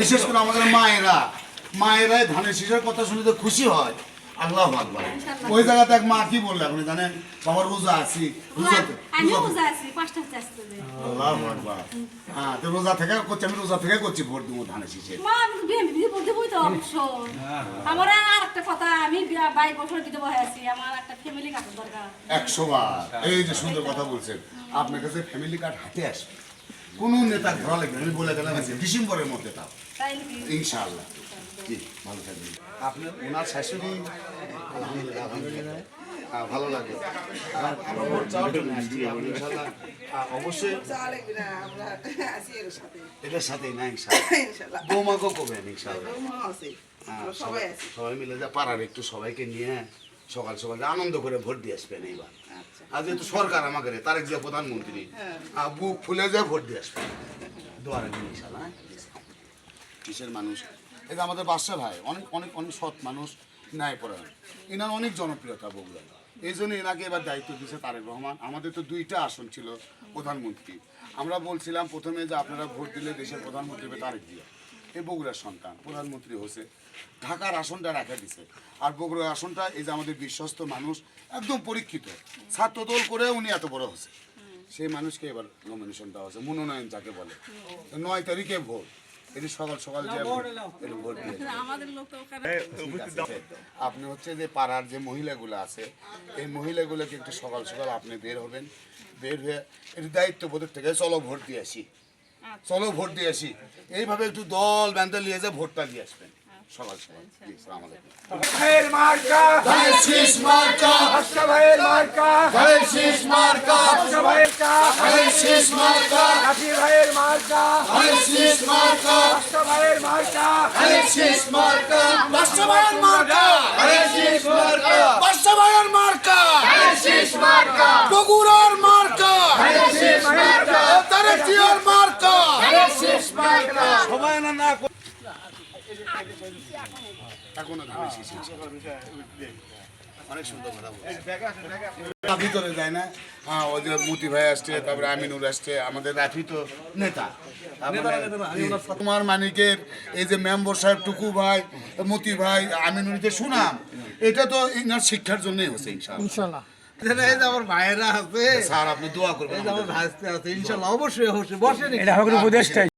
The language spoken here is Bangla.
বিশেষ করে আমাদের মায়েরাই ধানের শীষের কথা শুনে তো খুশি হয়। আল্লাহু আকবার। ওই জায়গাতে এক মা কি বললে আপনি জানেন? বাবার রোজা আছি, আল্লাহু আকবার। হ্যাঁ, তো রোজা থেকে করছি, আমি রোজা থেকে করছি ভোট দেবো ধানের শীষে। আমার আর একটা কথা, আমি 22 বছর বিধবা হয়ে আছি, আমার একটা ফ্যামিলি কার্ড দরকার। 100 বার। এই যে সুন্দর কথা বলছেন, আপনার কাছে ফ্যামিলি কার্ড হাতে আসবে, কোন নেতা ঘোরা লাগবে আমি বলে গেলাম আছে ডিসেম্বরের মধ্যে তাও ইনশাআল্লাহ। জি, ভালো থাকবেন। আপনার ওনার শাশুড়ি আলহামদুলিল্লাহ ভালো লাগে। অবশ্যই এটার সাথেই না ইনশাআল্লাহ। বৌমাকে কবেন ইনশাআল্লাহ। সবাই মিলে যা পাড়ার একটু সবাইকে নিয়ে সকাল সকাল আনন্দ করে ভোট দিয়ে আসবেন এইবার। আর যেহেতু সরকার আমাকে তারেক জিয়া প্রধানমন্ত্রী, বুক ফুলে যায় ভোট দিয়ে আসবেন। দোয়ারে ইনশাআল্লাহ। কিসের মানুষ এই যে আমাদের বাদশা ভাই অনেক অনেক অনেক সৎ মানুষ, ন্যায় পরায়ণ, এনার অনেক জনপ্রিয়তা বগুড়ায়। এই জন্য এনাকে এবার দায়িত্ব দিয়েছে তারেক রহমান। আমাদের তো 2টা আসন ছিল প্রধানমন্ত্রী। আমরা বলছিলাম প্রথমে যে আপনারা ভোট দিলে দেশের প্রধানমন্ত্রী হবে তারেক জিয়া, এই বগুড়ার সন্তান প্রধানমন্ত্রী হয়েছে। ঢাকার আসনটা রাখা দিছে, আর বগুড়ার আসনটা এই যে আমাদের বিশ্বস্ত মানুষ, একদম পরীক্ষিত ছাত্রদল করে উনি এত বড় হয়েছে, সেই মানুষকে এবার নমিনেশন দেওয়া হয়েছে, মনোনয়ন যাকে বলে। 9 তারিখে ভোট, এটি সকাল সকাল যে ভোট দিয়ে আপনি হচ্ছে যে পাড়ার যে মহিলাগুলো আছে, এই মহিলাগুলোকে একটু সকাল সকাল আপনি বের হবেন, বের হয়ে একটু দায়িত্ববোধের থেকে চলো ভোট দিয়ে আসি, চলো ভোট দিয়ে আসি, এইভাবে একটু দল বেঁধে নিয়ে যে ভোটটা দিয়ে আসবেন সকাল সকাল। জি, আসসালামু আলাইকুম। ভাইয়ের মার্কা, ধানের শীষ মার্কা, আশা ভাইয়ের মার্কা, ধানের শীষ মার্কা, আশা ভাইয়ের কা, ধানের শীষ মার্কা, রাফি ভাইয়ের মার্কা, ধানের শীষ মার্কা, আশা ভাইয়ের মার্কা, ধানের শীষ মার্কা, বাস্তবায়ন মার্কা, ধানের শীষ মার্কা, বাস্তবায়ন মার্কা, ধানের শীষ মার্কা, বগুড়ার মার্কা, ধানের শীষ মার্কা, তারেক জিয়ার মার্কা, ধানের শীষ মার্কা। সবাই না এখনো ধানের শীষ অনেক সুন্দর কথা বলছে। ভিতরে যায় না, হ্যাঁ, ওই যে মতি ভাই আসছে, তারপরে আমিনুর আসছে, আমাদের রাফি তো নেতা, তোমার মানিকের এই যে মেম্বার সাহেব টুকু ভাই, মতি ভাই, আমিনুর যে সুনাম, এটা তো ইনার শিক্ষার জন্যই হচ্ছে ইনশাআল্লাহ। আমার ভাইয়েরা আছে, স্যার আপনি দোয়া করবেন, আমার ভাইস্তে আছে, ইনশাল্লাহ অবশ্যই অবশ্যই বসেন। এটা হবে উপদেশটাই।